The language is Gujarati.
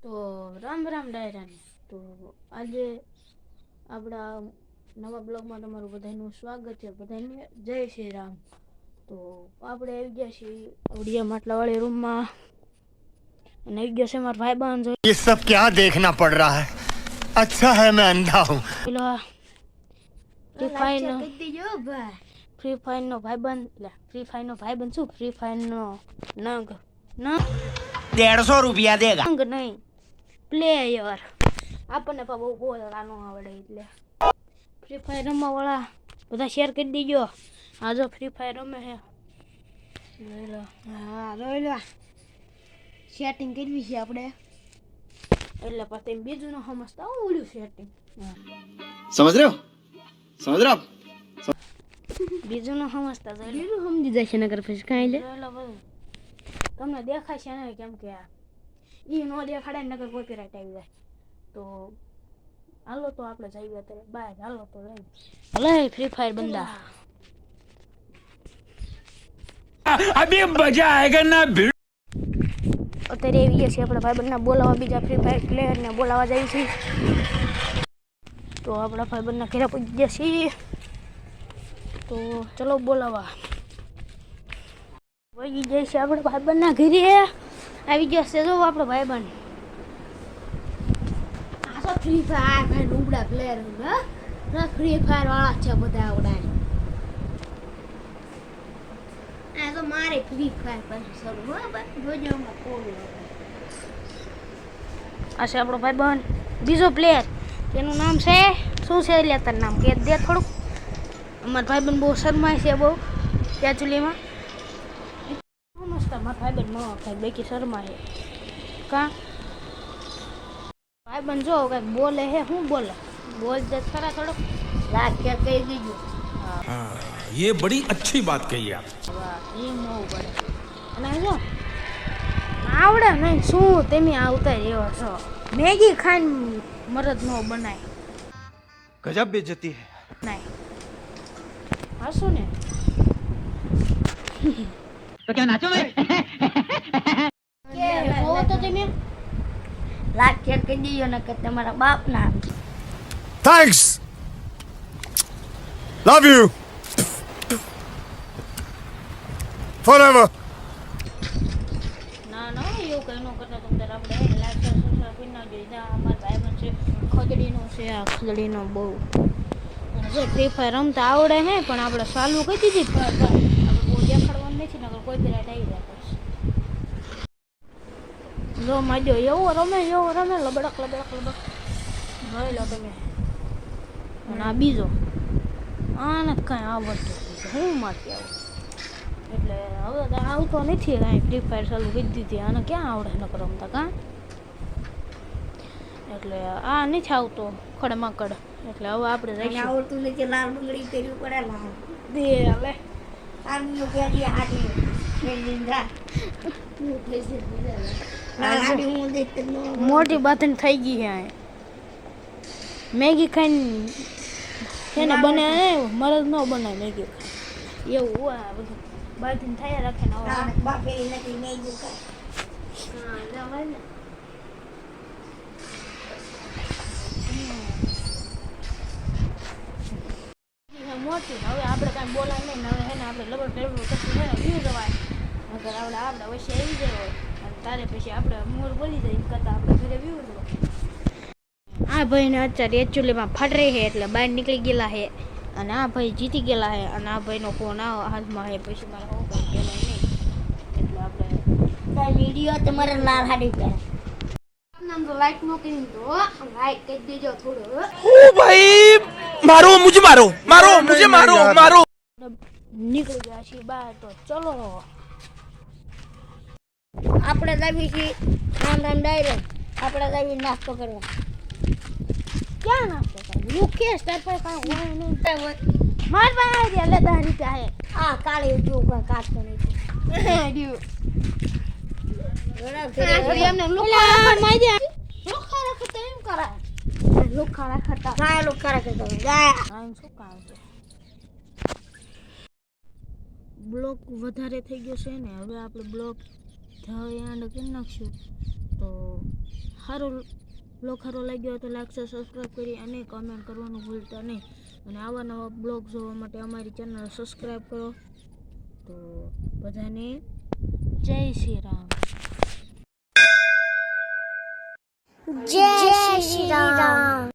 તો રામ રામ ડાયરાને. તો આજે આપણા નવા બ્લોગમાં તમારું બધાનું સ્વાગત છે. બધાને જય શ્રી રામ. તો આપણે આવી ગયા છીએ ઓડિયા માટલાવાળી રૂમમાં અને આવી ગયા છે મારા ભાઈબંધ. ये सब क्या देखना पड़ रहा है? अच्छा है मैं अंधा हूँ. ફ્રી ફાયર નો ભાઈબંધ એટલે ફ્રી ફાયર નો ભાઈબંધ શું ફ્રી ફાયર નો નંગ 150 रुपया देगा. નંગ નહીં પ્લેયર. આપણને પણ બહુ બોલતા ન આવડે એટલે ફ્રી ફાયર રમવા વાળા બધા શેર કરી દીજો. હા જો ફ્રી ફાયર રમે છે. હા રોઈ લો સેટિંગ કરવી છે આપણે એટલે પછી બીજું ન સમજતા ઓલું સેટિંગ समझ रहे हो? समझ रहे हो आप? બીજું ન સમજતા તો બીજું સમજી જાય છે નગર પછી કાંઈ લે તમને દેખાય છે ને કેમ કે એ ન દેખાડે નગર કોપીરાઇટ આવી જાય. તો હાલો તો આપણે જઈએ અત્યારે બહાર. હાલો તો લઈ ફ્રી ફાયર બંદા अभी मजा आएगा ना भिड़. અત્યારે આવી ગયા છીએ આપણા ભાઈબંધના બોલાવવા. બીજા ફ્રી ફાયર પ્લેયરને બોલાવવા જાય છે. તો આપણા ભાઈબંધના ઘરે પહોંચી ગયા છીએ. તો ચલો બોલાવવા પહોંચી જાય છે આપણા ભાઈબંધના ઘરે. આવી ગયા છે જો આપણો ભાઈબંધ. આ તો ફ્રી ફાયર ભાઈ ડુબડા પ્લેયર હા ફ્રી ફાયર વાળા છે બધા આવડા. આ તો મારે ફ્રી ફાયર પાછું શરૂ બરાબર જોજો કોલ. આ છે આપણો ભાઈબંધ બીજો પ્લેયર. તેનું નામ છે શું છે એટલે તારું નામ કે દે થોડુંક. અમારા ભાઈબંધ બહુ શરમાય છે બહુ ત્યાં ચૂલીમાં. મારા ભાઈબંધ ન ખાય બેકી શરમાય કા ભાઈબંધ જો કંઈક બોલે હે શું બોલે બોલ દે ખરા થોડોક રાખ્યા કહી દીધું. हाँ ये बड़ी अच्छी बात कही आप. એમ હોવું પડે. અને જો આવડે નહીં શું તમે આવતા એવો છો. મેગી ખાઈને મરદ નો બનાય गजब बेइज्जती है. નહીં હાશું ને तो क्या नाचो मैं? કે જોવો તો તમે રાખ્યા કહી દીધો ને કે તમારા બાપ ના Thanks. Love you. Forever. ના ના એવું કઈ ન કરતા તમે આપણે લાઈફ સબસ્ક્રાઇબ ના જોઈ અમારા ભાઈબંધ છે ખજડીનો છે. આ ખજડીનો બહુ જો ફ્રી ફાયર રમતા આવડે હે પણ આપણે ચાલુ કરી દીધી આપણે બહુ દેખાડવાનું નથી નકર કોઈ પીરાટ આવી જાય પછી. જો માજો એવો રમે લબડક જોઈ લો તમે. અને આ બીજો આને કાંઈ આવડતું હું મારતી આવું એટલે હવે આવતો નથી કાંઈ. ફ્રી ફાયર ચાલુ કરી દીધી આને ક્યાં આવડે નકર રમતા કાં એટલે આ નથી આવતો ખડમાકડ. એટલે હવે આપણે જઈશું. આવડતું નથી લાલ ડુંગળી કર્યું પડે લાલ દે હવે આનું પેલી હાડી મોટી બાતન થઈ ગઈ છે. મેગી ખાઈને એને બને મરદ ન બનાય મેગી ખાય એવું હોય બધું બાતન થયા રાખે ને બાપેલી નથી મેગી ખાય મોટી. હવે આપણે કાંઈ બોલાય નહીં. હવે હે ને આપણે લબર ટેબલ કશું છે ને વ્યૂ જવાય અગર આપણે વચ્ચે આવી જાય હોય અને તારે પછી આપણે મોર બોલી જાય એમ કરતાં આપણે ઘરે વ્યૂ જવાય. આ ભાઈને અત્યારે એકચ્યુઅલીમાં ફાટરી છે એટલે બહાર નીકળી ગયેલા છે અને આ ભાઈ જીતી ગયેલા છે અને આ ભાઈનો ફોન હાથમાં છે. પછી મારે હું કાંઈ કહેવાય નહીં એટલે આપણે વિડીયો તમારે લાલ હાડી કરે તો લાઈક નો કરી દો. લાઈક કરી દેજો થોડું. ओ भाई मारो मुझे मारो. નીકળી ગયા છીએ બહાર. તો ચલો આપણે જાવી છીએ રામ ડાયરેક્ટ. આપણે જાવી નાસ્તો કરવા. ક્યાં નાસ્તો કરવા મુકેશ તાર પાસે કાંઈ હોય નહીં માર પાસે આવી એટલે 10 રૂપિયા હે. આ કાળી જો કોઈ કાચતો નહીં એમને લોખા રાખતા એમ કરાય. લોખા રાખતા કાંઈ લોખા રાખતા શું કામ છે. બ્લોક વધારે થઈ ગયો છે ને હવે આપણે બ્લોક ધ્યાન કરી નાખશું તો બ્લોગ સારો લાગ્યો તો લાઈક સબસ્ક્રાઈબ કરી અને કમેન્ટ કરવાનું ભૂલતા નહીં અને આવા નવા બ્લોગ જોવા માટે અમારી ચેનલ સબસ્ક્રાઈબ કરો. તો બધાને જય શ્રી રામ. જય શ્રી રામ.